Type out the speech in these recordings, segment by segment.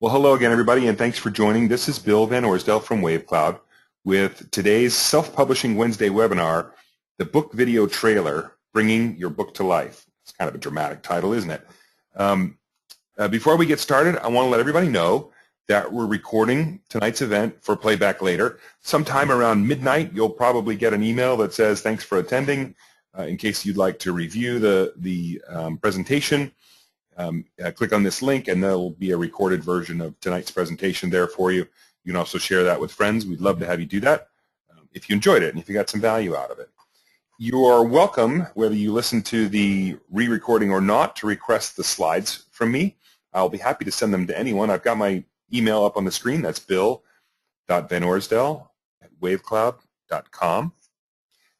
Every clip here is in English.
Well, hello again, everybody, and thanks for joining. This is Bill Van Orsdel from WaveCloud with today's Self-Publishing Wednesday webinar, the book video trailer, Bringing Your Book to Life. It's kind of a dramatic title, isn't it? Before we get started, I want to let everybody know that we're recording tonight's event for playback later. Sometime around midnight, you'll probably get an email that says, thanks for attending. In case you'd like to review the presentation, click on this link and there'll be a recorded version of tonight's presentation there for you. You can also share that with friends. We'd love to have you do that if you enjoyed it and if you got some value out of it. You are welcome, whether you listen to the re-recording or not, to request the slides from me. I'll be happy to send them to anyone. I've got my email up on the screen. That's bill.vanorsdel@wavecloud.com.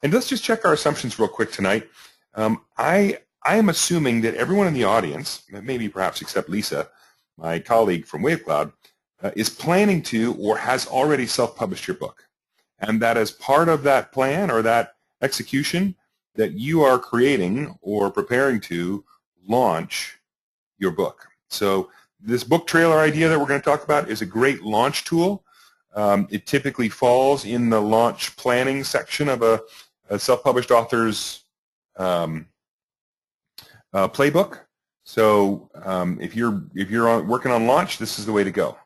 And let's just check our assumptions real quick tonight. I am assuming that everyone in the audience, maybe perhaps except Lisa, my colleague from WaveCloud, is planning to or has already self-published your book. And that as part of that plan or that execution, that you are creating or preparing to launch your book. So this book trailer idea that we're going to talk about is a great launch tool. It typically falls in the launch planning section of a self-published author's playbook. So if you're working on launch, this is the way to go.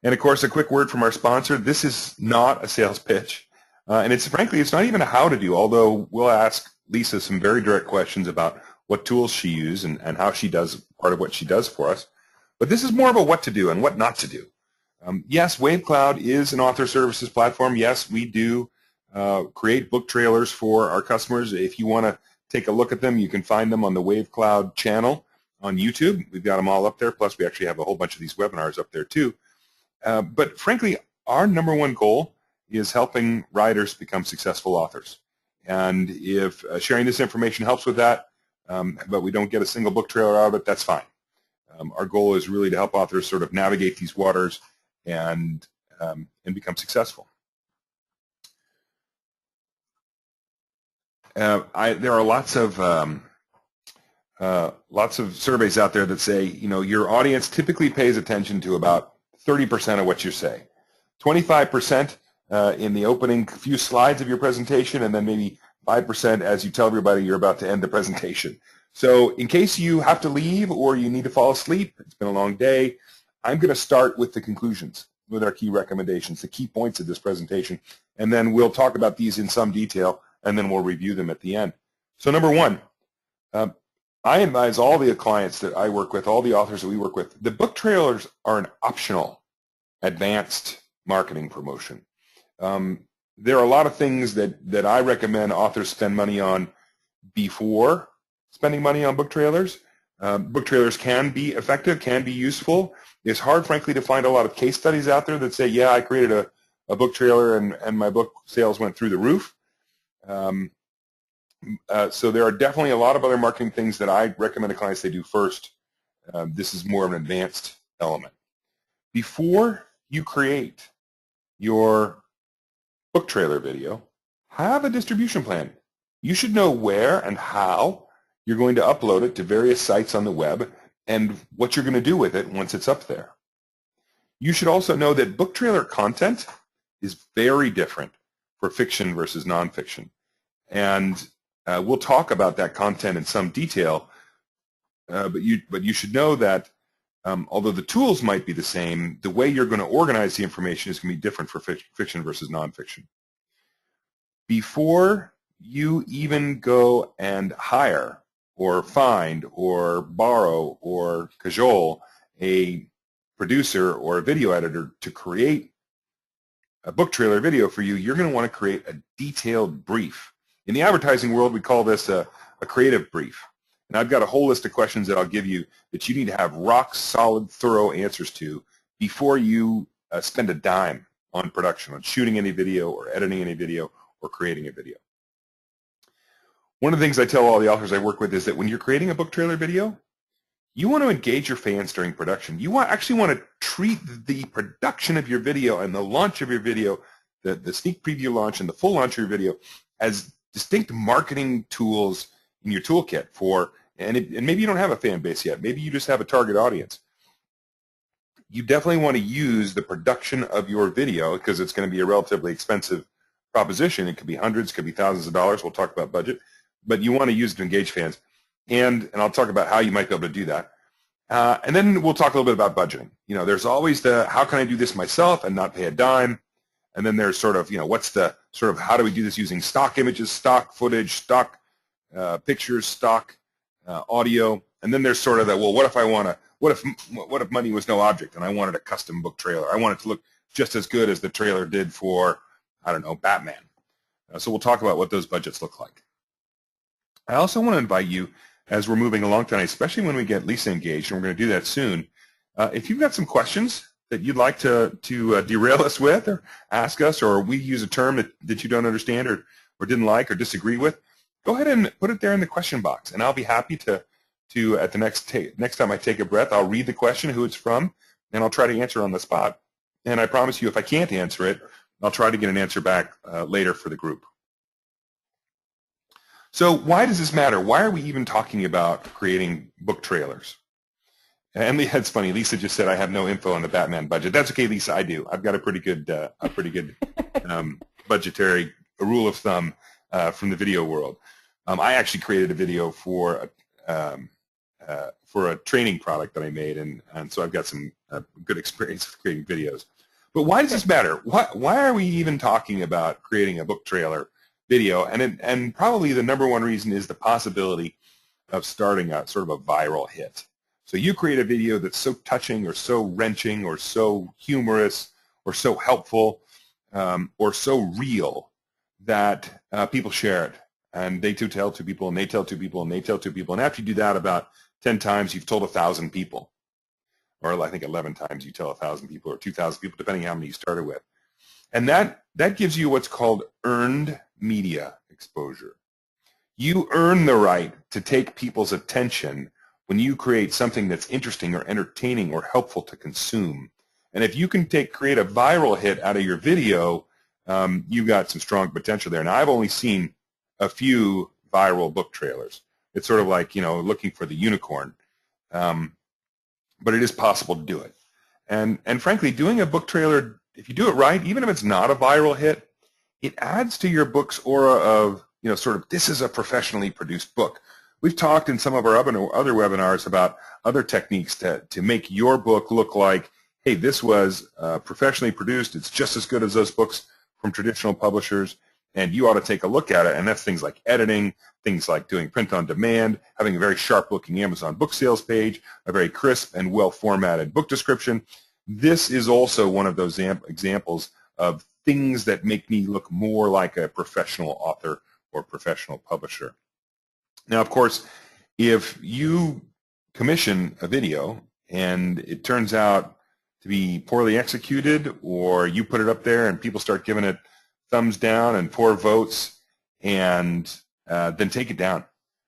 And of course, a quick word from our sponsor. This is not a sales pitch, and frankly, it's not even a how to do. Although we'll ask Lisa some very direct questions about what tools she uses and how she does part of what she does for us. But this is more of a what to do and what not to do. Yes, WaveCloud is an author services platform. Yes, we do create book trailers for our customers. If you want to take a look at them, you can find them on the WaveCloud channel on YouTube. We've got them all up there. Plus, we actually have a whole bunch of these webinars up there too. But frankly, our number one goal is helping writers become successful authors. And if sharing this information helps with that, but we don't get a single book trailer out of it, that's fine. Our goal is really to help authors sort of navigate these waters and become successful. There are lots of surveys out there that say, your audience typically pays attention to about 30% of what you say, 25% in the opening few slides of your presentation, and then maybe 5% as you tell everybody you're about to end the presentation. So in case you have to leave or you need to fall asleep, it's been a long day, I'm going to start with the conclusions, with our key recommendations, the key points of this presentation, and then we'll talk about these in some detail, and then we'll review them at the end. So number one, I advise all the clients that I work with, all the authors that we work with, the book trailers are an optional advanced marketing promotion. There are a lot of things that I recommend authors spend money on before spending money on book trailers. Book trailers can be effective, can be useful. It's hard, frankly, to find a lot of case studies out there that say, yeah, I created a book trailer and my book sales went through the roof. So there are definitely a lot of other marketing things that I recommend to clients they do first. This is more of an advanced element. Before you create your book trailer video, have a distribution plan. You should know where and how you're going to upload it to various sites on the web and what you're going to do with it once it's up there. You should also know that book trailer content is very different for fiction versus nonfiction. And we'll talk about that content in some detail, but you should know that although the tools might be the same, the way you're going to organize the information is going to be different for fiction versus nonfiction. Before you even go and hire or find or borrow or cajole a producer or a video editor to create a book trailer video for you, you're going to want to create a detailed brief. In the advertising world, we call this a creative brief. And I've got a whole list of questions that I'll give you that you need to have rock solid, thorough answers to before you spend a dime on production, on shooting any video or editing any video or creating a video. One of the things I tell all the authors I work with is that when you're creating a book trailer video, you want to engage your fans during production. You actually want to treat the production of your video and the launch of your video, the sneak preview launch and the full launch of your video as distinct marketing tools in your toolkit for, and maybe you don't have a fan base yet. Maybe you just have a target audience. you definitely want to use the production of your video because it's going to be a relatively expensive proposition. It could be hundreds, it could be thousands of dollars. We'll talk about budget, but you want to use it to engage fans. And I'll talk about how you might be able to do that. And then we'll talk a little bit about budgeting. You know, there's always the how can I do this myself and not pay a dime? And then there's sort of, you know, what's the sort of how do we do this using stock images, stock footage, stock pictures, stock audio. And then there's sort of the, well, what if I want to, what if money was no object and I wanted a custom book trailer? I want it to look just as good as the trailer did for, I don't know, Batman. So we'll talk about what those budgets look like. I also want to invite you, as we're moving along tonight, especially when we get Lisa engaged, and we're going to do that soon, if you've got some questions that you'd like to derail us with or ask us, or we use a term that you don't understand or didn't like or disagree with, go ahead and put it there in the question box, and I'll be happy to at the next time I take a breath, I'll read the question, who it's from, and I'll try to answer on the spot. And I promise you, if I can't answer it, I'll try to get an answer back later for the group. So why does this matter? Why are we even talking about creating book trailers? And it's funny, Lisa just said I have no info on the Batman budget. That's okay, Lisa, I do. I've got a pretty good budgetary rule of thumb from the video world. I actually created a video for a training product that I made, and so I've got some good experience with creating videos. But why does this matter? Why are we even talking about creating a book trailer video? And probably the number one reason is the possibility of starting a sort of a viral hit. So you create a video that's so touching or so wrenching or so humorous or so helpful or so real that people share it. And they too tell two people, and they tell two people, and they tell two people. And after you do that about 10 times, you've told 1,000 people. Or I think 11 times you tell 1,000 people or 2,000 people, depending how many you started with. And that gives you what's called earned media exposure. You earn the right to take people's attention when you create something that's interesting or entertaining or helpful to consume. And if you can create a viral hit out of your video, you've got some strong potential there. Now, I've only seen a few viral book trailers. It's sort of like, you know, looking for the unicorn. But it is possible to do it. And frankly, doing a book trailer, if you do it right, even if it's not a viral hit, it adds to your book's aura of, you know, sort of, this is a professionally produced book. We've talked in some of our other webinars about other techniques to make your book look like, hey, this was professionally produced. It's just as good as those books from traditional publishers, and you ought to take a look at it. And that's things like editing, things like doing print on demand, having a very sharp-looking Amazon book sales page, a very crisp and well-formatted book description. This is also one of those examples of things that make me look more like a professional author or professional publisher. Now, of course, if you commission a video and it turns out to be poorly executed, or you put it up there and people start giving it thumbs down and poor votes, and then take it down.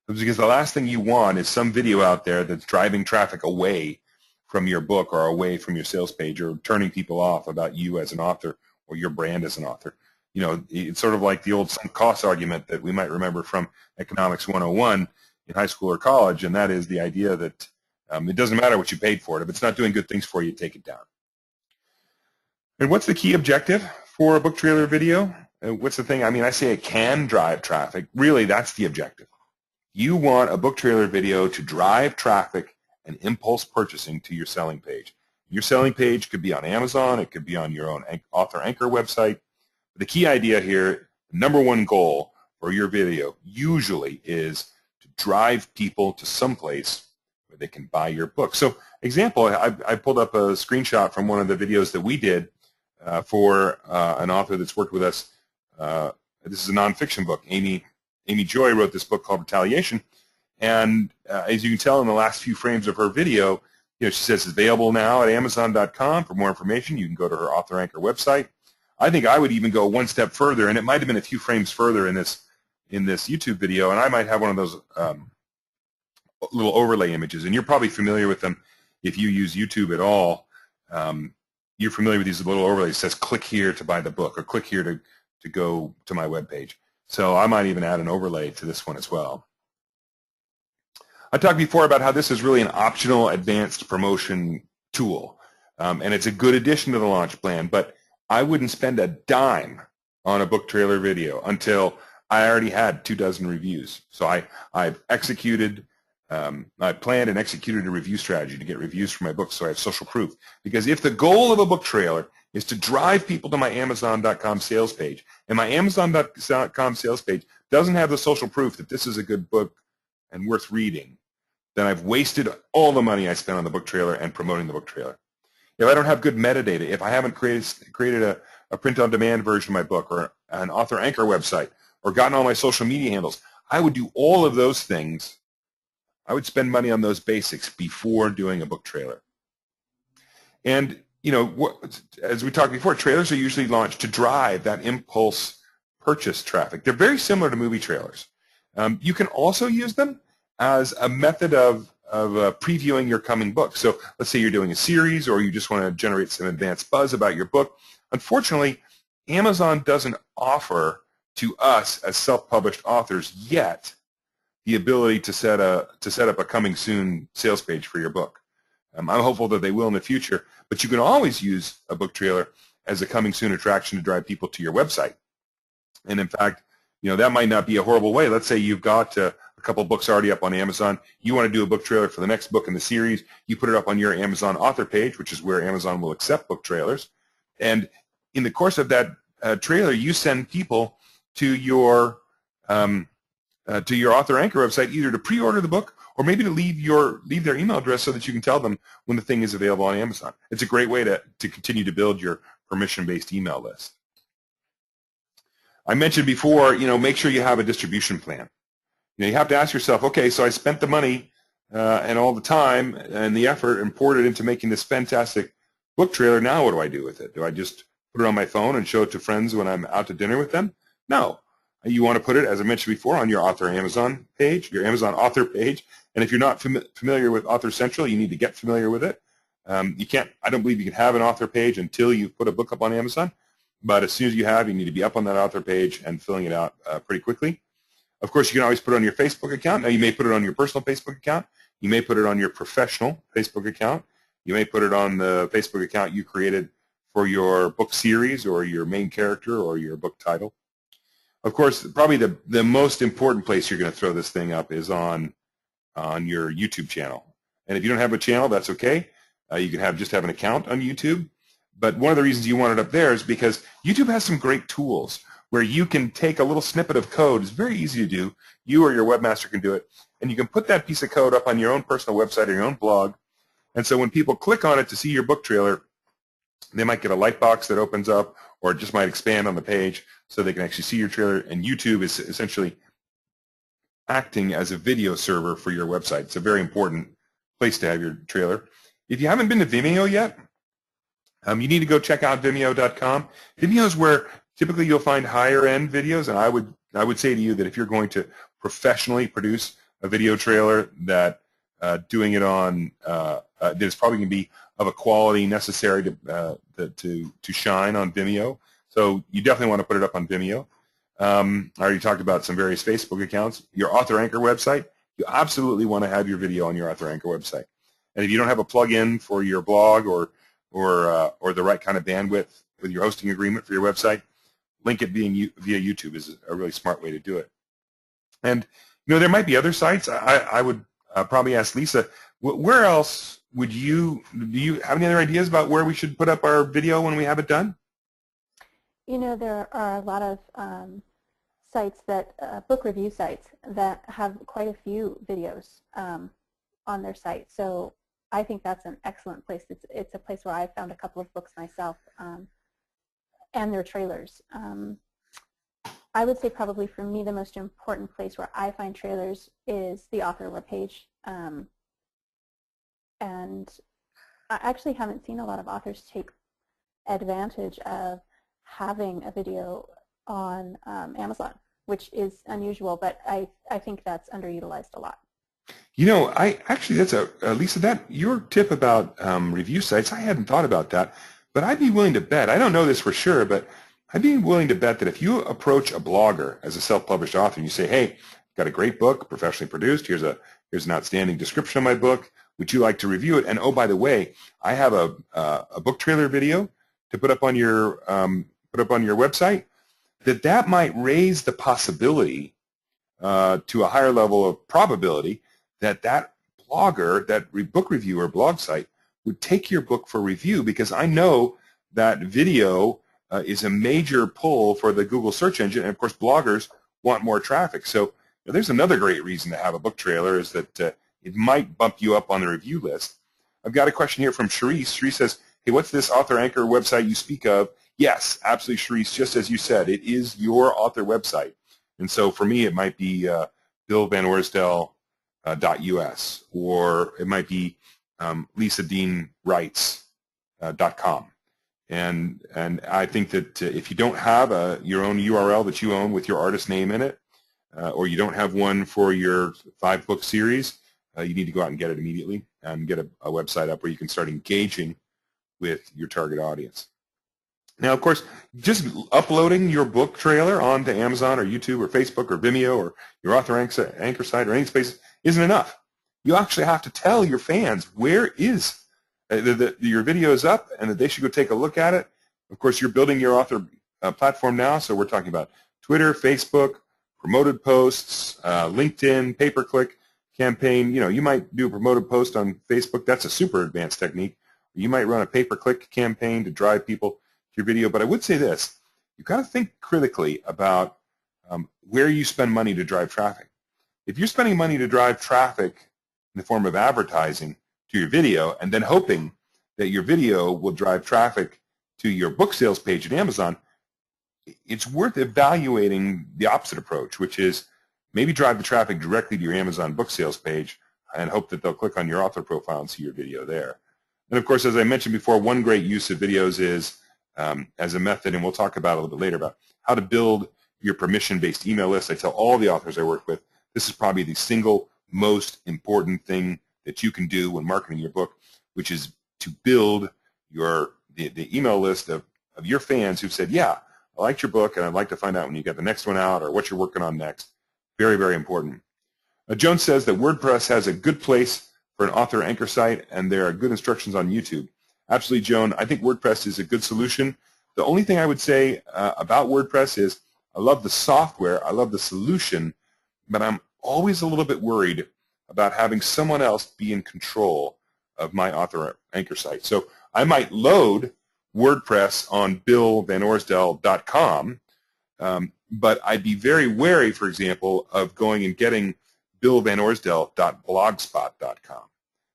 Because the last thing you want is some video out there that's driving traffic away from your book or away from your sales page or turning people off about you as an author or your brand as an author. You know, it's sort of like the old sunk cost argument that we might remember from Economics 101 in high school or college, and that is the idea that it doesn't matter what you paid for it. If it's not doing good things for you, take it down. And what's the key objective for a book trailer video? What's the thing? I mean, I say it can drive traffic. Really, that's the objective. You want a book trailer video to drive traffic and impulse purchasing to your selling page. Your selling page could be on Amazon. It could be on your own author anchor website. But the key idea here, the number one goal for your video usually is to drive people to someplace where they can buy your book. So, example, I pulled up a screenshot from one of the videos that we did for an author that's worked with us. This is a nonfiction book. Amy Joy wrote this book called Retaliation, and as you can tell in the last few frames of her video, you know, she says it's available now at Amazon.com. For more information, you can go to her author anchor website. I think I would even go one step further, and it might have been a few frames further in this YouTube video, and I might have one of those little overlay images, and you're probably familiar with them if you use YouTube at all. You're familiar with these little overlays. It says click here to buy the book, or click here to go to my webpage. So I might even add an overlay to this one as well. I talked before about how this is really an optional advanced promotion tool. and it's a good addition to the launch plan, but I wouldn't spend a dime on a book trailer video until I already had 24 reviews. So I've executed, I planned and executed a review strategy to get reviews for my books, so I have social proof. Because if the goal of a book trailer is to drive people to my Amazon.com sales page, and my Amazon.com sales page doesn't have the social proof that this is a good book and worth reading, then I've wasted all the money I spent on the book trailer and promoting the book trailer. If I don't have good metadata, if I haven't created a print-on-demand version of my book or an author anchor website or gotten all my social media handles, I would do all of those things. I would spend money on those basics before doing a book trailer. And, you know, as we talked before, trailers are usually launched to drive that impulse purchase traffic. They're very similar to movie trailers. You can also use them as a method of previewing your coming book. So let's say you're doing a series or you just want to generate some advanced buzz about your book. Unfortunately, Amazon doesn't offer to us as self-published authors yet the ability to set up a coming soon sales page for your book. I'm hopeful that they will in the future, but you can always use a book trailer as a coming soon attraction to drive people to your website. And in fact, you know, that might not be a horrible way. Let's say you've got a couple books already up on Amazon. You want to do a book trailer for the next book in the series. You put it up on your Amazon author page, which is where Amazon will accept book trailers. And in the course of that trailer, you send people to your author anchor website either to pre-order the book or maybe to leave their email address so that you can tell them when the thing is available on Amazon. It's a great way to continue to build your permission-based email list. I mentioned before, you know, make sure you have a distribution plan. You know, you have to ask yourself, okay, so I spent the money and all the time and the effort and poured it into making this fantastic book trailer. Now what do I do with it? Do I just put it on my phone and show it to friends when I'm out to dinner with them? No. You want to put it, as I mentioned before, on your author Amazon page, your Amazon author page. And if you're not familiar with Author Central, you need to get familiar with it. I don't believe you can have an author page until you put a book up on Amazon. But as soon as you have, you need to be up on that author page and filling it out pretty quickly. Of course, you can always put it on your Facebook account. Now, you may put it on your personal Facebook account. You may put it on your professional Facebook account. You may put it on the Facebook account you created for your book series or your main character or your book title. Of course, probably the most important place you're going to throw this thing up is on your YouTube channel. And if you don't have a channel, that's okay. You can just have an account on YouTube. But one of the reasons you want it up there is because YouTube has some great tools where you can take a little snippet of code. It's very easy to do. You or your webmaster can do it. And you can put that piece of code up on your own personal website or your own blog. And so when people click on it to see your book trailer, they might get a light box that opens up or it just might expand on the page so they can actually see your trailer. And YouTube is essentially acting as a video server for your website. It's a very important place to have your trailer. If you haven't been to Vimeo yet, you need to go check out Vimeo.com. Vimeo is where typically you'll find higher-end videos, and I would say to you that if you're going to professionally produce a video trailer, that doing it on that is probably going to be of a quality necessary to shine on Vimeo. So you definitely want to put it up on Vimeo. I already talked about some various Facebook accounts. Your author anchor website, you absolutely want to have your video on your author anchor website. And if you don't have a plug-in for your blog or the right kind of bandwidth with your hosting agreement for your website, link it via YouTube is a really smart way to do it. And you know, there might be other sites. I would probably ask Lisa, where else do you have any other ideas about where we should put up our video when we have it done? You know, there are a lot of sites book review sites that have quite a few videos on their site. So I think that's an excellent place. It's a place where I've found a couple of books myself and their trailers. I would say probably for me the most important place where I find trailers is the author webpage. And I actually haven't seen a lot of authors take advantage of having a video on Amazon, which is unusual, but I think that's underutilized a lot. You know, Lisa, your tip about review sites, I hadn't thought about that, but I'd be willing to bet, I don't know this for sure, but I'd be willing to bet that if you approach a blogger as a self-published author and you say, hey, got a great book, professionally produced, here's an outstanding description of my book, Would you like to review it? And oh, by the way, I have a book trailer video to put up on your website. That might raise the possibility to a higher level of probability that blogger, that book reviewer blog site would take your book for review, because I know that video is a major pull for the Google search engine, and of course bloggers want more traffic. So there's another great reason to have a book trailer, is that it might bump you up on the review list. I've got a question here from Sharice. Sharice says, hey, what's this author anchor website you speak of? Yes, absolutely, Sharice, just as you said, it is your author website. And so for me, it might be billvanorsdel.us, or it might be lisadeanwrites.com. And I think that if you don't have your own URL that you own with your artist name in it, or you don't have one for your 5-book series, you need to go out and get it immediately and get a website up where you can start engaging with your target audience. Now, of course, just uploading your book trailer onto Amazon or YouTube or Facebook or Vimeo or your author anchor site or any space isn't enough. You actually have to tell your fans where is your video is up and that they should go take a look at it. Of course, you're building your author platform now, so we're talking about Twitter, Facebook, promoted posts, LinkedIn, pay-per-click campaign. You might do a promoted post on Facebook. That's a super advanced technique. You might run a pay-per-click campaign to drive people to your video. But I would say this: you've got to think critically about where you spend money to drive traffic. If you're spending money to drive traffic in the form of advertising to your video and then hoping that your video will drive traffic to your book sales page at Amazon, it's worth evaluating the opposite approach, which is maybe drive the traffic directly to your Amazon book sales page and hope that they'll click on your author profile and see your video there. And of course, as I mentioned before, one great use of videos is as a method, and we'll talk about a little bit later about how to build your permission-based email list. I tell all the authors I work with, this is probably the single most important thing that you can do when marketing your book, which is to build the email list of your fans who've said, yeah, I liked your book and I'd like to find out when you get the next one out or what you're working on next. Very, very important. Joan says that WordPress has a good place for an author anchor site, and there are good instructions on YouTube. Absolutely, Joan. I think WordPress is a good solution. The only thing I would say about WordPress is I love the software, I love the solution, but I'm always a little bit worried about having someone else be in control of my author anchor site. So I might load WordPress on billvanorsdel.com, but I'd be very wary, for example, of going and getting billvanorsdel.blogspot.com,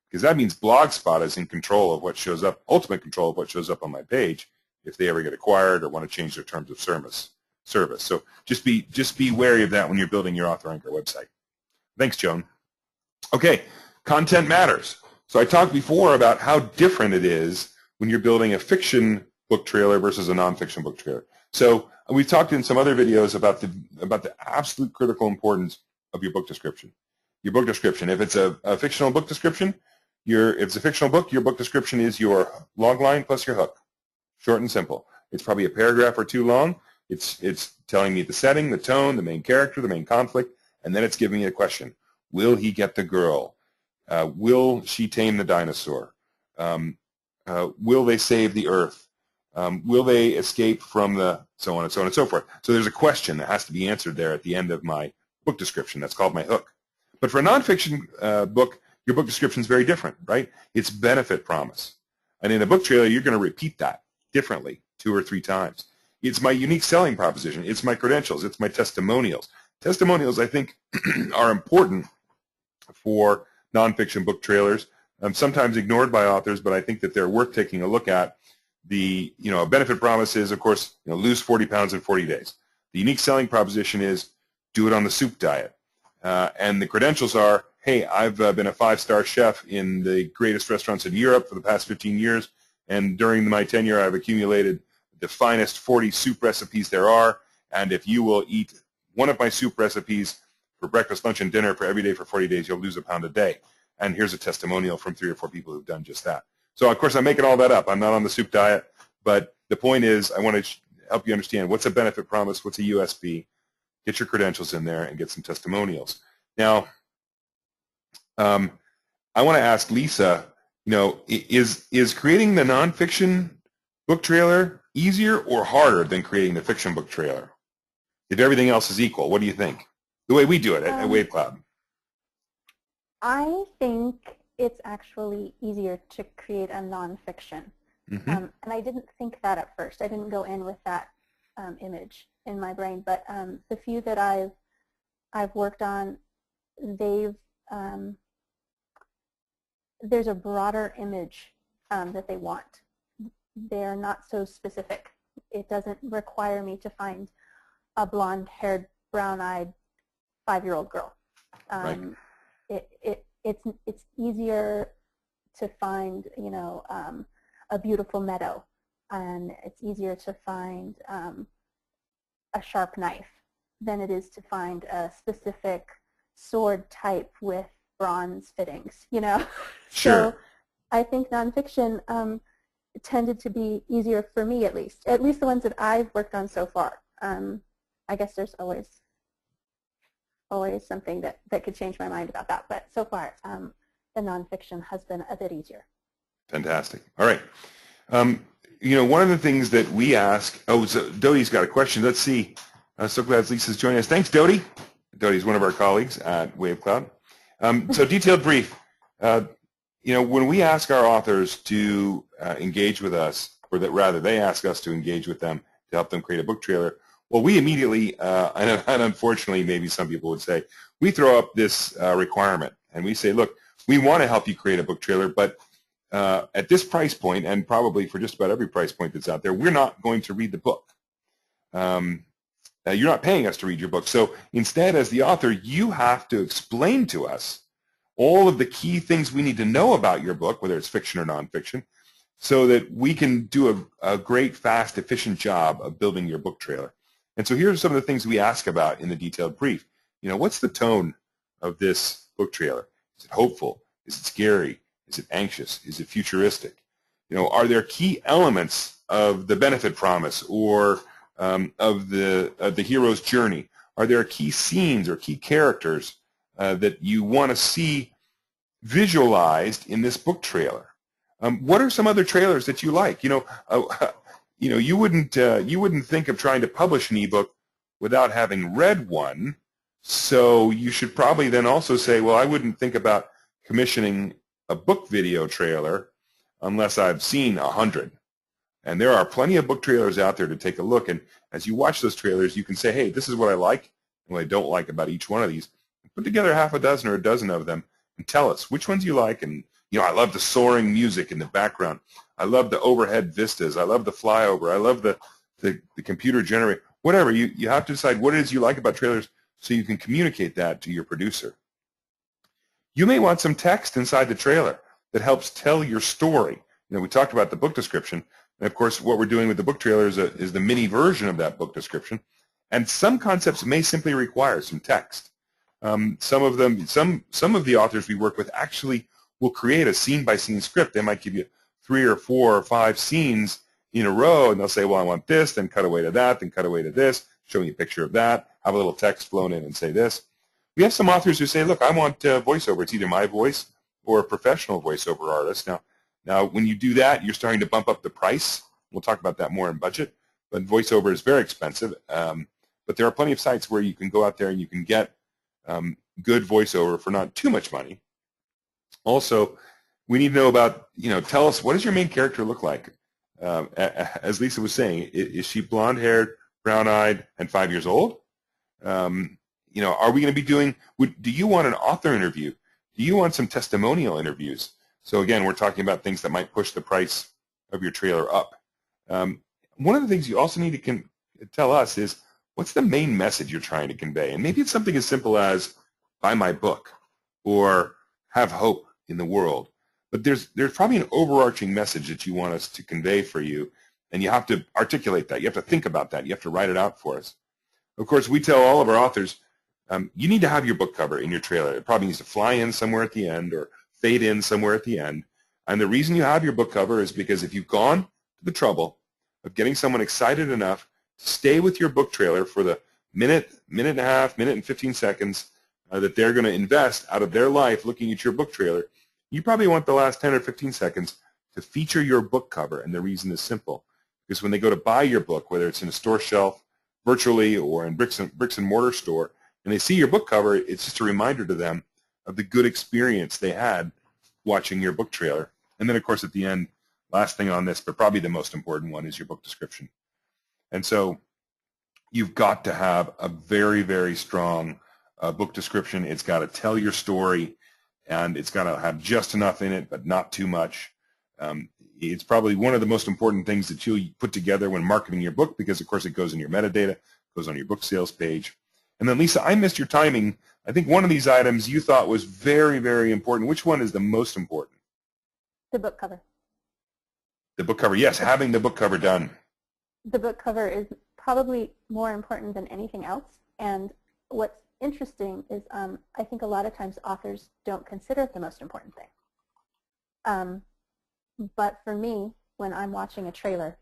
because that means Blogspot is in control of what shows up, ultimate control of what shows up on my page if they ever get acquired or want to change their terms of service. So just be wary of that when you're building your author anchor website. Thanks, Joan. Okay, content matters. So I talked before about how different it is when you're building a fiction book trailer versus a nonfiction book trailer. So we've talked in some other videos about the absolute critical importance of your book description. Your book description. If it's a fictional book description, if it's a fictional book, your book description is your log line plus your hook. Short and simple. It's probably a paragraph or two long. It's telling me the setting, the tone, the main character, the main conflict, and then it's giving me a question. Will he get the girl? Will she tame the dinosaur? Will they save the earth? Will they escape from the so on and so on and so forth? So there's a question that has to be answered there at the end of my book description. That's called my hook. But for a nonfiction book, your book description is very different, right? It's benefit promise. And in a book trailer, you're going to repeat that differently 2 or 3 times. It's my unique selling proposition. It's my credentials. It's my testimonials. Testimonials, I think, are important for nonfiction book trailers. Sometimes ignored by authors, but I think that they're worth taking a look at. The benefit promise is, of course, lose 40 pounds in 40 days. The unique selling proposition is do it on the soup diet. And the credentials are, hey, I've been a 5-star chef in the greatest restaurants in Europe for the past 15 years, and during my tenure I've accumulated the finest 40 soup recipes there are, and if you will eat one of my soup recipes for breakfast, lunch, and dinner for every day for 40 days, you'll lose a pound a day. And here's a testimonial from 3 or 4 people who've done just that. So, of course, I'm making all that up. I'm not on the soup diet, but the point is I want to help you understand what's a benefit promise, what's a USP, get your credentials in there, and get some testimonials. Now, I want to ask Lisa, is creating the nonfiction book trailer easier or harder than creating the fiction book trailer? If everything else is equal, what do you think? The way we do it at Wave Cloud. I think it's actually easier to create a nonfiction. Mm-hmm. And I didn't think that at first. I didn't go in with that image in my brain. But the few that I've worked on, there's a broader image that they want. They're not so specific. It doesn't require me to find a blonde-haired, brown-eyed 5-year-old girl. Right. It's easier to find, a beautiful meadow, and it's easier to find a sharp knife than it is to find a specific sword type with bronze fittings, Sure. So I think nonfiction tended to be easier for me, at least the ones that I've worked on so far. I guess there's always something that could change my mind about that, but so far the nonfiction has been a bit easier. Fantastic. All right. One of the things that we ask, so Dodie's got a question. Let's see. I'm so glad Lisa's joining us. Thanks, Dodie. Dodie's one of our colleagues at Wave Cloud. So detailed brief. When we ask our authors to engage with us, or that rather they ask us to engage with them to help them create a book trailer, well, we immediately, and unfortunately maybe some people would say, we throw up this requirement and we say, look, we want to help you create a book trailer, but at this price point, and probably for just about every price point that's out there, we're not going to read the book. You're not paying us to read your book. So instead, as the author, you have to explain to us all of the key things we need to know about your book, whether it's fiction or nonfiction, so that we can do a great, fast, efficient job of building your book trailer. And so here are some of the things we ask about in the detailed brief. What's the tone of this book trailer? Is it hopeful? Is it scary? Is it anxious? Is it futuristic? Are there key elements of the benefit promise or of the hero's journey? Are there key scenes or key characters that you want to see visualized in this book trailer? What are some other trailers that you like? You wouldn't think of trying to publish an ebook without having read one. So you should probably then also say, well, I wouldn't think about commissioning a book video trailer unless I've seen 100. And there are plenty of book trailers out there to take a look. And as you watch those trailers, you can say, hey, this is what I like and what I don't like about each one of these. Put together half a dozen or a dozen of them and tell us which ones you like. And, I love the soaring music in the background. I love the overhead vistas. I love the flyover. I love the computer generated. Whatever. You have to decide what it is you like about trailers so you can communicate that to your producer. You may want some text inside the trailer that helps tell your story. We talked about the book description. And, of course, what we're doing with the book trailer is the mini version of that book description. And some concepts may simply require some text. Some of the authors we work with actually will create a scene-by-scene script. They might give you 3 or 4 or 5 scenes in a row, and they'll say, well, I want this, then cut away to that, then cut away to this, show me a picture of that, have a little text flown in and say this. We have some authors who say, look, I want voiceover. It's either my voice or a professional voiceover artist. Now, when you do that, you're starting to bump up the price. We'll talk about that more in budget, but voiceover is very expensive. But there are plenty of sites where you can go out there and you can get good voiceover for not too much money. Also, we need to know about, tell us, what does your main character look like? As Lisa was saying, is she blonde-haired, brown-eyed, and 5 years old? Are we going to be doing, do you want an author interview? Do you want some testimonial interviews? So again, we're talking about things that might push the price of your trailer up. One of the things you also need to tell us is, what's the main message you're trying to convey? And maybe it's something as simple as, buy my book, or have hope in the world. But there's probably an overarching message that you want us to convey for you, and you have to articulate that. You have to think about that. You have to write it out for us. Of course, we tell all of our authors, you need to have your book cover in your trailer. It probably needs to fly in somewhere at the end or fade in somewhere at the end. And the reason you have your book cover is because if you've gone to the trouble of getting someone excited enough to stay with your book trailer for the minute and a half, minute and 15 seconds that they're going to invest out of their life looking at your book trailer, you probably want the last 10 or 15 seconds to feature your book cover, and the reason is simple. Because when they go to buy your book, whether it's in a store shelf, virtually, or in bricks and mortar store, and they see your book cover, it's just a reminder to them of the good experience they had watching your book trailer. And then, of course, at the end, last thing on this, but probably the most important one, is your book description. And so you've got to have a very, very strong book description. It's got to tell your story, and it's got to have just enough in it, but not too much. It's probably one of the most important things that you'll put together when marketing your book, because, of course, it goes in your metadata, goes on your book sales page. And then, Lisa, I missed your timing. I think one of these items you thought was very, very important. Which one is the most important? The book cover. The book cover, yes, having the book cover done. The book cover is probably more important than anything else. And what's interesting is I think a lot of times authors don't consider it the most important thing. But for me, when I'm watching a trailer,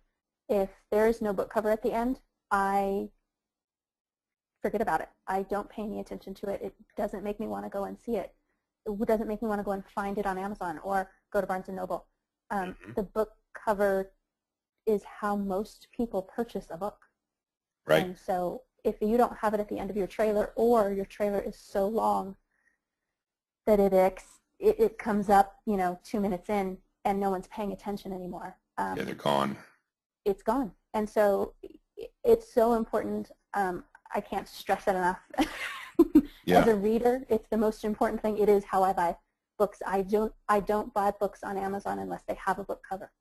if there is no book cover at the end, I forget about it. I don't pay any attention to it. It doesn't make me want to go and see it. It doesn't make me want to go and find it on Amazon or go to Barnes & Noble. The book cover is how most people purchase a book. Right. And so if you don't have it at the end of your trailer, or your trailer is so long that it comes up, 2 minutes in, and no one's paying attention anymore. Yeah, they're gone. It's gone. And so it's so important. I can't stress that enough. Yeah. As a reader, it's the most important thing. It is how I buy books. I don't buy books on Amazon unless they have a book cover.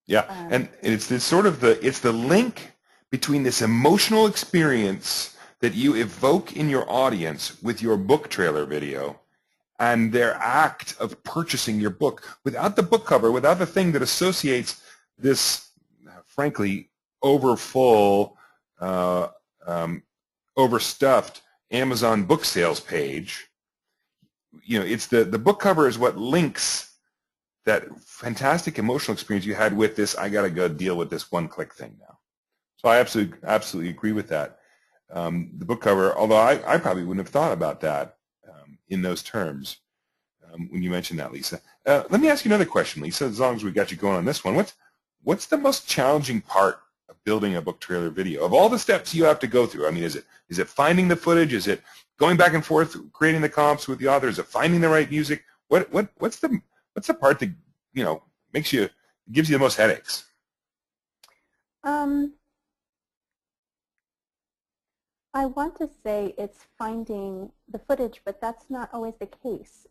Yeah, and it's the link between this emotional experience that you evoke in your audience with your book trailer video and their act of purchasing your book. Without the book cover, without the thing that associates this, frankly, overfull, overstuffed Amazon book sales page, it's the book cover is what links that fantastic emotional experience you had with this. I got to go deal with this one-click thing now. So I absolutely agree with that. The book cover, although I probably wouldn't have thought about that in those terms when you mentioned that, Lisa. Let me ask you another question, Lisa, as long as we got you going on this one. What's the most challenging part of building a book trailer video? Of all the steps you have to go through, I mean, is it finding the footage? Is it going back and forth, creating the comps with the author? Is it finding the right music? What's the part that gives you the most headaches? I want to say it's finding the footage, but that's not always the case.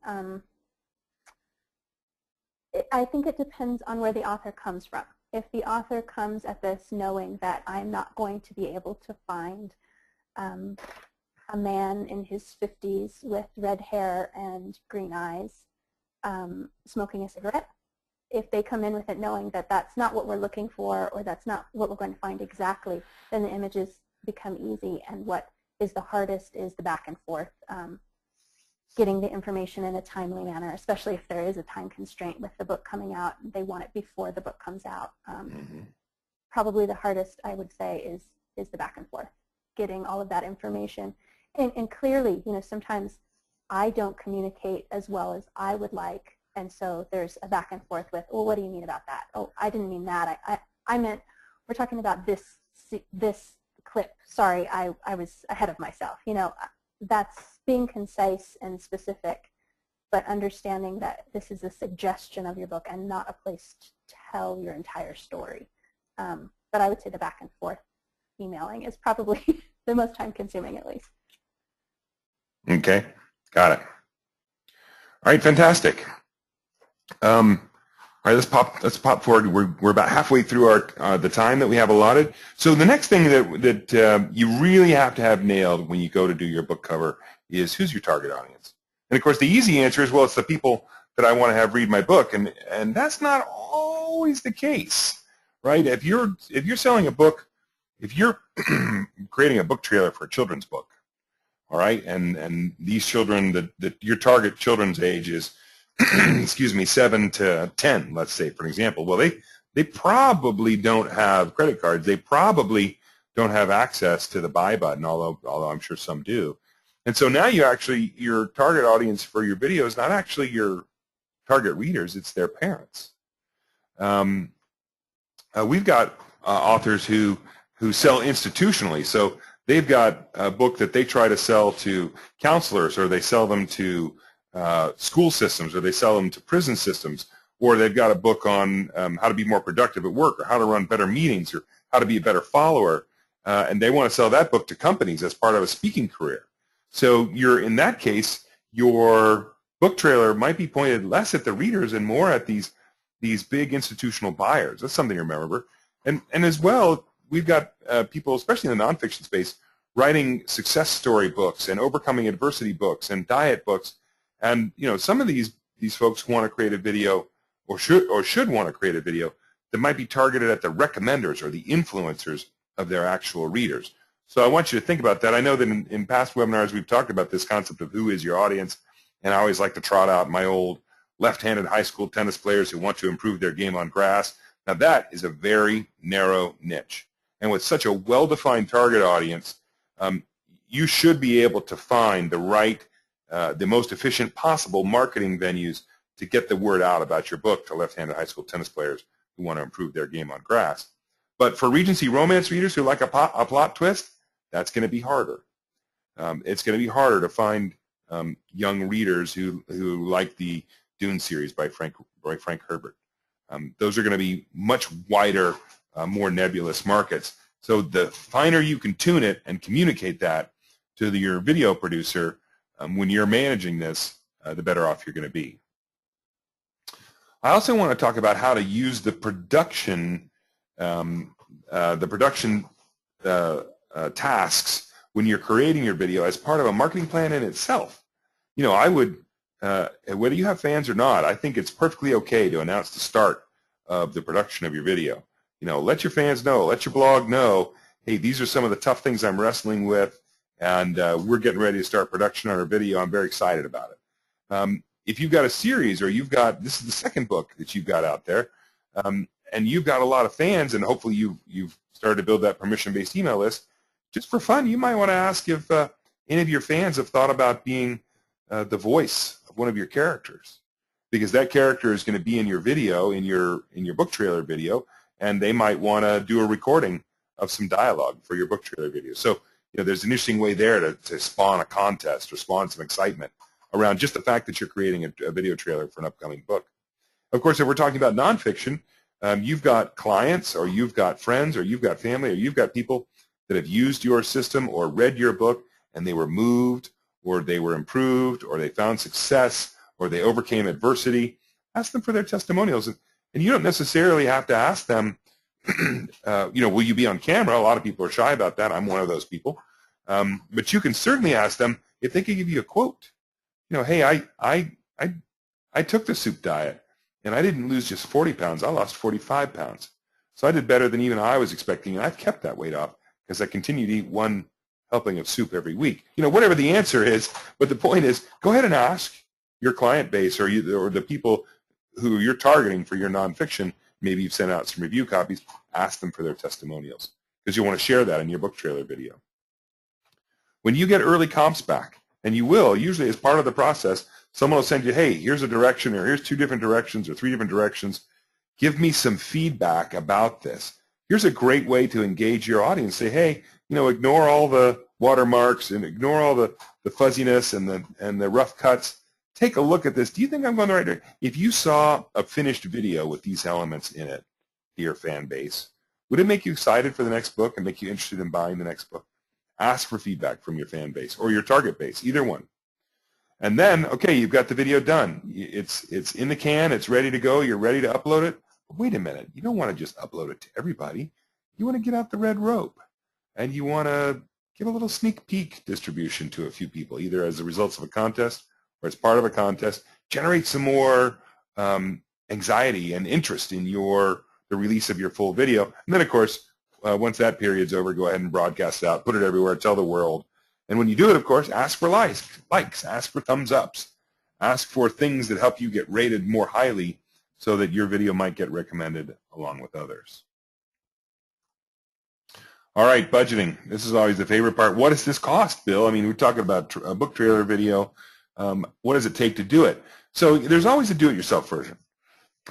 I think it depends on where the author comes from. If the author comes at this knowing that I'm not going to be able to find a man in his 50s with red hair and green eyes smoking a cigarette, if they come in with it knowing that that's not what we're looking for, or that's not what we're going to find exactly, then the images become easy, and what is the hardest is the back and forth, getting the information in a timely manner, especially if there is a time constraint with the book coming out. They want it before the book comes out. Probably the hardest, I would say, is the back and forth, getting all of that information. And clearly, sometimes I don't communicate as well as I would like, and so there's a back and forth with, well, what do you mean about that? Oh, I didn't mean that. I meant, we're talking about this clip. Sorry, I was ahead of myself. That's being concise and specific, but understanding that this is a suggestion of your book and not a place to tell your entire story. But I would say the back and forth emailing is probably the most time consuming, at least. Okay, got it. All right, fantastic. All right, let's pop forward. We're about halfway through our the time that we have allotted. So the next thing that you really have to have nailed when you go to do your book cover is, who's your target audience? And of course, the easy answer is, well, it's the people that I want to have read my book, and that's not always the case, right? If you're selling a book, if you're creating a book trailer for a children's book, all right, and these children, that your target children's age is excuse me, 7 to 10, let's say, for example. Well, they probably don't have credit cards. They probably don't have access to the buy button, although I'm sure some do. And so now your target audience for your video is not actually your target readers, it's their parents. We've got authors who sell institutionally. So they've got a book that they try to sell to counselors, or they sell them to school systems, or they sell them to prison systems, or they've got a book on how to be more productive at work, or how to run better meetings, or how to be a better follower, and they want to sell that book to companies as part of a speaking career. So in that case, your book trailer might be pointed less at the readers and more at these big institutional buyers. That's something to remember. And as well, we've got people, especially in the nonfiction space, writing success story books and overcoming adversity books and diet books. And some of these folks want to create a video, or should want to create a video that might be targeted at the recommenders or the influencers of their actual readers. So I want you to think about that. I know that in past webinars we've talked about this concept of who is your audience, and I always like to trot out my old left-handed high school tennis players who want to improve their game on grass. Now that is a very narrow niche. And with such a well-defined target audience, you should be able to find the most efficient possible marketing venues to get the word out about your book to left-handed high school tennis players who want to improve their game on grass. But for Regency romance readers who like a plot twist, that's going to be harder. It's going to be harder to find young readers who like the Dune series by Frank Herbert. Those are going to be much wider, more nebulous markets. So the finer you can tune it and communicate that to your video producer when you're managing this, the better off you're going to be. I also want to talk about how to use the production tasks when you're creating your video as part of a marketing plan in itself. I would, whether you have fans or not, I think it's perfectly okay to announce the start of the production of your video. Let your fans know, let your blog know, hey, these are some of the tough things I'm wrestling with, and we're getting ready to start production on our video. I'm very excited about it. If you've got a series, or this is the second book that you've got out there, and you've got a lot of fans, and hopefully you've started to build that permission-based email list, just for fun, you might want to ask if any of your fans have thought about being the voice of one of your characters, because that character is going to be in your video, in your book trailer video, and they might want to do a recording of some dialogue for your book trailer video. So there's an interesting way there to spawn a contest or spawn some excitement around just the fact that you're creating a video trailer for an upcoming book. Of course, if we're talking about nonfiction, you've got clients, or you've got friends, or you've got family, or you've got people that have used your system or read your book, and they were moved, or they were improved, or they found success, or they overcame adversity. Ask them for their testimonials. And you don't necessarily have to ask them, will you be on camera? A lot of people are shy about that. I'm one of those people. But you can certainly ask them if they could give you a quote. Hey, I took the soup diet, and I didn't lose just 40 pounds. I lost 45 pounds. So I did better than even I was expecting, and I've kept that weight off because I continue to eat one helping of soup every week. Whatever the answer is, but the point is, go ahead and ask your client base, or the people who you're targeting for your nonfiction. Maybe you've sent out some review copies. Ask them for their testimonials, because you want to share that in your book trailer video. When you get early comps back, and you will, usually as part of the process, someone will send you, hey, here's a direction, or here's 2 different directions, or 3 different directions. Give me some feedback about this. Here's a great way to engage your audience. Say, hey, ignore all the watermarks and ignore all the fuzziness and the rough cuts. Take a look at this. Do you think I'm going the right direction? If you saw a finished video with these elements in it to your fan base, would it make you excited for the next book and make you interested in buying the next book? Ask for feedback from your fan base or your target base, either one. And then, okay, you've got the video done. It's in the can. It's ready to go. You're ready to upload it. But wait a minute. You don't want to just upload it to everybody. You want to get out the red rope, and you want to give a little sneak peek distribution to a few people, either as the results of a contest or as part of a contest. Generate some more anxiety and interest in the release of your full video. And then, of course, once that period's over, go ahead and broadcast it out, put it everywhere, tell the world. And when you do it, of course, ask for likes, ask for thumbs ups, ask for things that help you get rated more highly so that your video might get recommended along with others. All right, budgeting. This is always the favorite part. What does this cost, Bill? I mean, we're talking about a book trailer video. What does it take to do it? So there's always a do-it-yourself version.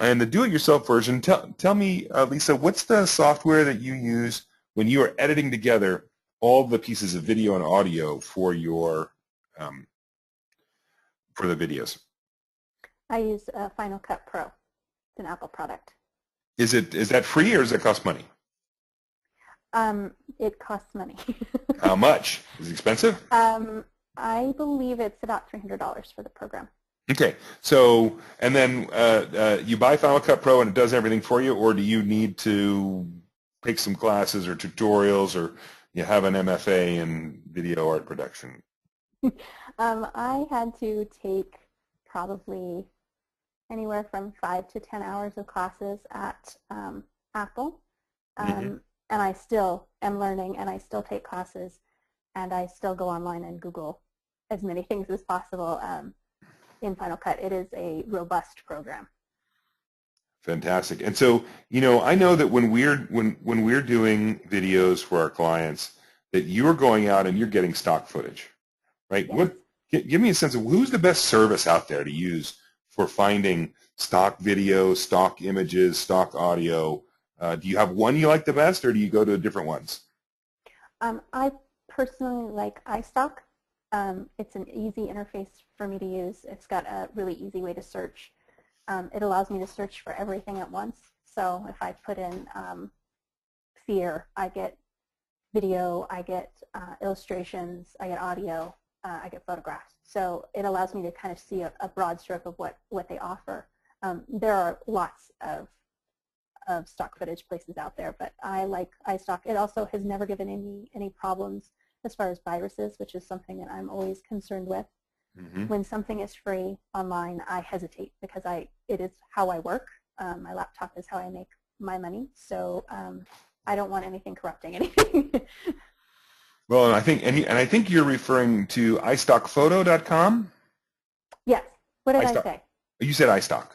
And the do-it-yourself version, tell me, Lisa, what's the software that you use when you are editing together all the pieces of video and audio for your for the videos? I use Final Cut Pro. It's an Apple product. Is that free or does it cost money? It costs money. How much? Is it expensive? I believe it's about $300 for the program. Okay, so and then you buy Final Cut Pro and it does everything for you, or do you need to take some classes or tutorials, or you have an MFA in video art production? I had to take probably anywhere from 5 to 10 hours of classes at Apple, and I still am learning, and I still take classes, and I still go online and Google as many things as possible. In Final Cut, it is a robust program. Fantastic. And so, I know that when we're doing videos for our clients, that you're going out and you're getting stock footage, right? Yes. Give me a sense of who's the best service out there to use for finding stock video, stock images, stock audio. Do you have one you like the best, or do you go to different ones? I personally like iStock. It's an easy interface for me to use. It's got a really easy way to search. It allows me to search for everything at once. So if I put in fear, I get video, I get illustrations, I get audio, I get photographs. So it allows me to kind of see a broad stroke of what they offer. There are lots of stock footage places out there, but I like iStock. It also has never given any problems as far as viruses, which is something that I'm always concerned with. When something is free online, I hesitate because it is how I work. My laptop is how I make my money, so I don't want anything corrupting anything. Well, and I think you're referring to iStockphoto.com? Yes. What did I say? You said iStock.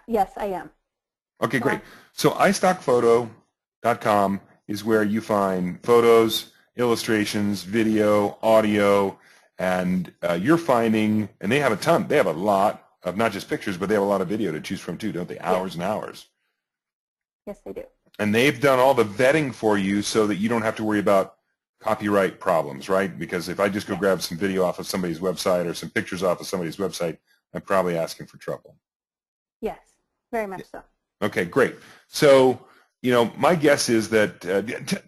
Yes, I am. Okay, great. So iStockphoto.com is where you find photos, illustrations, video, audio, and you're finding, and they have a ton, they have a lot of not just pictures, but they have a lot of video to choose from too, don't they? Hours and hours. Yes, they do. And they've done all the vetting for you so that you don't have to worry about copyright problems, right? Because if I just go grab some video off of somebody's website or some pictures off of somebody's website, I'm probably asking for trouble. Yes, very much so. Okay, great. So, my guess is that,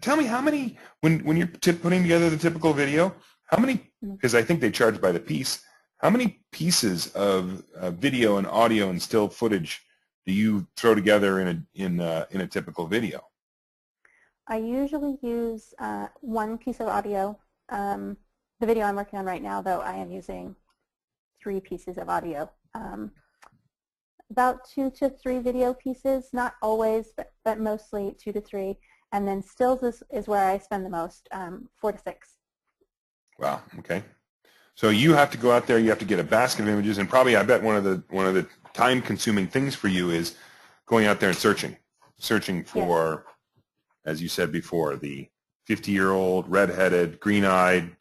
tell me how many, when you're putting together the typical video, how many, because I think they charge by the piece, how many pieces of video and audio and still footage do you throw together in a typical video? I usually use one piece of audio. The video I'm working on right now, though, I am using 3 pieces of audio. About 2 to 3 video pieces, not always, but mostly 2 to 3. And then stills is where I spend the most, 4 to 6. Wow. Okay. So you have to go out there. You have to get a basket of images, and probably I bet one of the time-consuming things for you is going out there and searching for, as you said before, the 50-year-old redheaded, green-eyed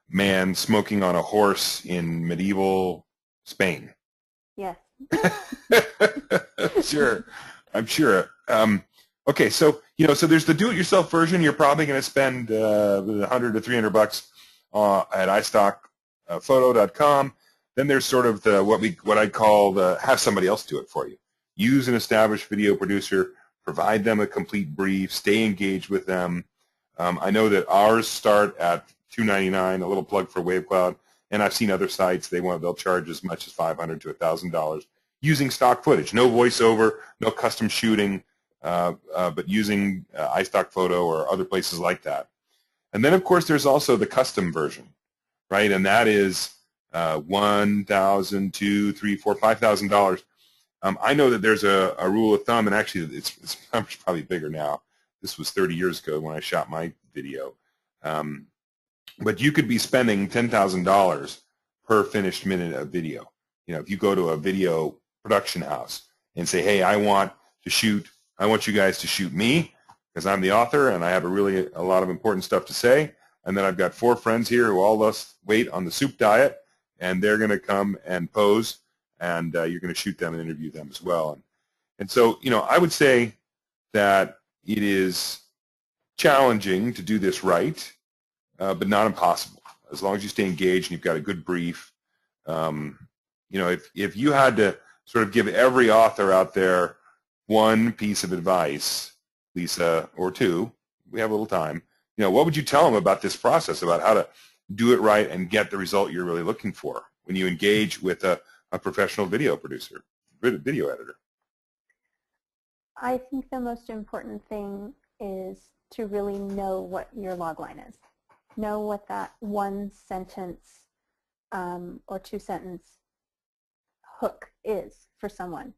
man smoking on a horse in medieval Spain. Yes. Sure, I'm sure. Okay, so so there's the do-it-yourself version. You're probably going to spend $100 to $300 at iStockphoto.com. Then there's sort of the what I call the have somebody else do it for you. Use an established video producer, provide them a complete brief, stay engaged with them. I know that ours start at $299. A little plug for WaveCloud. And I've seen other sites, they'll charge as much as $500 to $1,000 using stock footage. No voiceover, no custom shooting, but using iStockPhoto or other places like that. And then, of course, there's also the custom version, right? And that is $1,000, $2,000, $3,000, $4,000, $5,000. I know that there's a rule of thumb, and actually it's probably bigger now. This was 30 years ago when I shot my video. But you could be spending $10,000 per finished minute of video. If you go to a video production house and say, hey, I want you guys to shoot me because I'm the author and I have a lot of important stuff to say, and then I've got 4 friends here who all lost weight on the soup diet, and they're going to come and pose and you're going to shoot them and interview them as well. And so, I would say that it is challenging to do this right, but not impossible. As long as you stay engaged and you've got a good brief. If you had to sort of give every author out there one piece of advice, Lisa, or two, we have a little time, what would you tell them about this process, about how to do it right and get the result you're really looking for when you engage with a professional video producer, video editor? I think the most important thing is to really know what your logline is. Know what that one sentence or two sentence hook is for someone.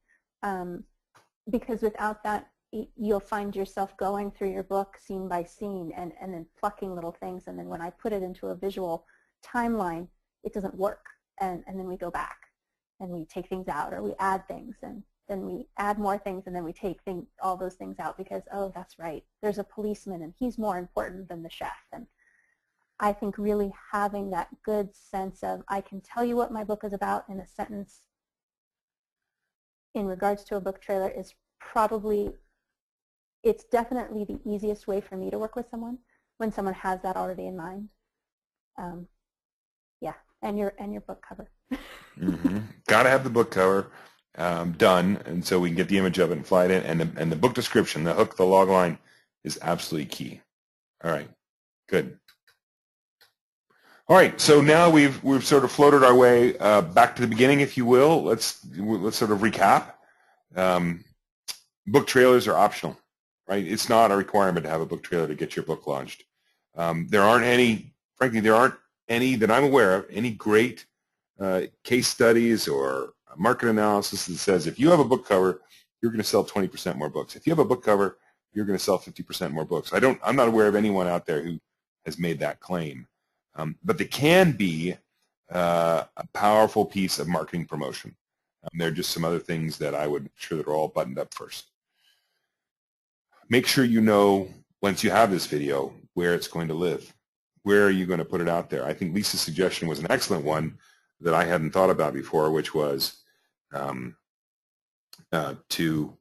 Because without that, you'll find yourself going through your book scene by scene and then plucking little things. And then when I put it into a visual timeline, it doesn't work. And then we go back and we take things out or we add things. And then we add more things and then we take all those things out because, oh, that's right, there's a policeman and he's more important than the chef. And I think really having that good sense of I can tell you what my book is about in a sentence in regards to a book trailer is it's definitely the easiest way for me to work with someone when someone has that already in mind. Yeah, and your book cover. Mm-hmm. Got to have the book cover done, and so we can get the image of it and fly it in. And the book description, the hook, the log line is absolutely key. All right, good. All right, so now we've sort of floated our way back to the beginning, if you will. Let's sort of recap. Book trailers are optional, right? It's not a requirement to have a book trailer to get your book launched. There aren't any, frankly, there aren't any that I'm aware of, any great case studies or market analysis that says if you have a book cover, you're going to sell 20% more books. If you have a book cover, you're going to sell 50% more books. I'm not aware of anyone out there who has made that claim. But they can be a powerful piece of marketing promotion. There are just some other things that I would make sure that are all buttoned up first. Make sure you know, once you have this video, where it's going to live. Where are you going to put it out there? I think Lisa's suggestion was an excellent one that I hadn't thought about before, which was to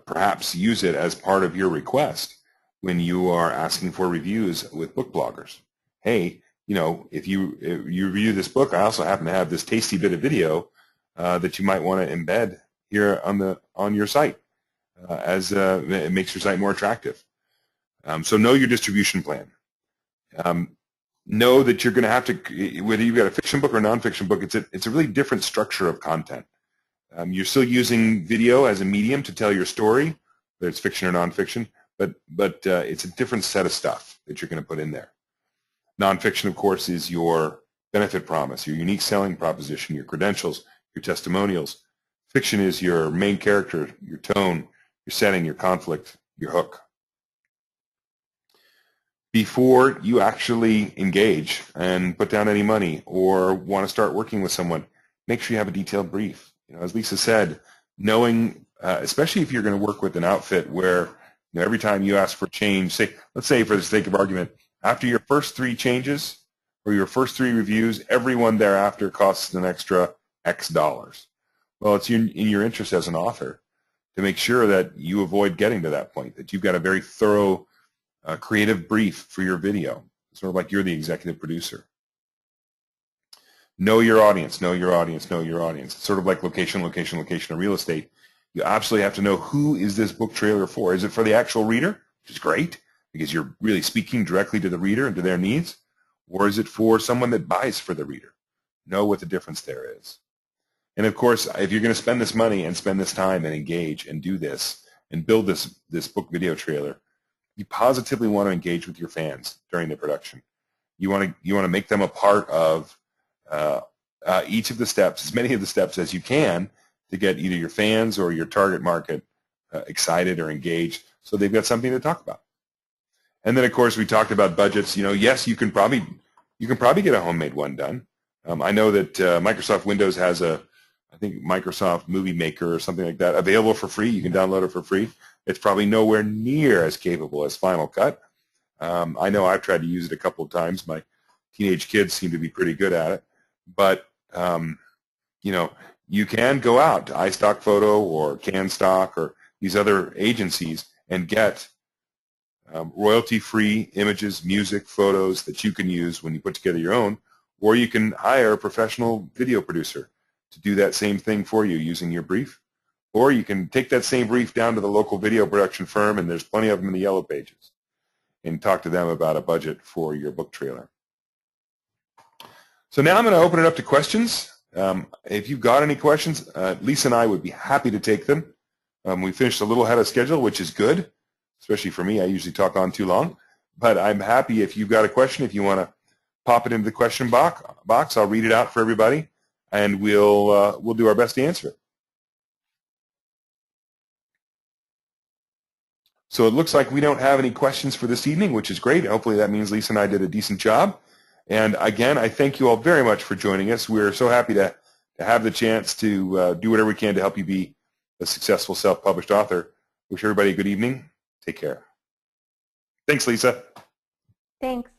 perhaps use it as part of your request when you are asking for reviews with book bloggers. Hey, if you review this book, I also happen to have this tasty bit of video that you might want to embed here on your site as it makes your site more attractive. So know your distribution plan. Know that you're going to have to, whether you've got a fiction book or a nonfiction book, it's a really different structure of content. You're still using video as a medium to tell your story, whether it's fiction or nonfiction, but it's a different set of stuff that you're going to put in there. Nonfiction, of course, is your benefit promise, your unique selling proposition, your credentials, your testimonials. Fiction is your main character, your tone, your setting, your conflict, your hook. Before you actually engage and put down any money or want to start working with someone, make sure you have a detailed brief. As Lisa said, knowing, especially if you're going to work with an outfit where every time you ask for change, let's say for the sake of argument, after your first 3 changes or your first 3 reviews, everyone thereafter costs an extra X dollars. Well, it's in your interest as an author to make sure that you avoid getting to that point, that you've got a very thorough creative brief for your video, sort of like you're the executive producer. Know your audience, know your audience, know your audience. It's sort of like location, location, location of real estate. You absolutely have to know, who is this book trailer for? Is it for the actual reader, which is great, because you're really speaking directly to the reader and to their needs? Or is it for someone that buys for the reader? Know what the difference there is. And of course, if you're going to spend this money and spend this time and engage and do this and build this book video trailer, you positively want to engage with your fans during the production. You want to make them a part of each of the steps, as many of the steps as you can, to get either your fans or your target market excited or engaged, so they've got something to talk about. And then, of course, we talked about budgets. Yes, you can probably get a homemade one done. I know that Microsoft Windows has I think Microsoft Movie Maker or something like that available for free. You can download it for free. It's probably nowhere near as capable as Final Cut. I know I've tried to use it a couple of times. My teenage kids seem to be pretty good at it. But you can go out to iStock Photo or CanStock or these other agencies and get royalty-free images, music, photos that you can use when you put together your own, or you can hire a professional video producer to do that same thing for you using your brief. Or you can take that same brief down to the local video production firm, and there's plenty of them in the yellow pages, and talk to them about a budget for your book trailer. So now I'm going to open it up to questions. If you've got any questions, Lisa and I would be happy to take them. We finished a little ahead of schedule, which is good, especially for me. I usually talk on too long. But I'm happy if you've got a question, if you want to pop it into the question box, I'll read it out for everybody, and we'll do our best to answer it. So it looks like we don't have any questions for this evening, which is great. Hopefully that means Lisa and I did a decent job. And again, I thank you all very much for joining us. We're so happy to have the chance to do whatever we can to help you be a successful self-published author. Wish everybody a good evening. Take care. Thanks, Lisa. Thanks.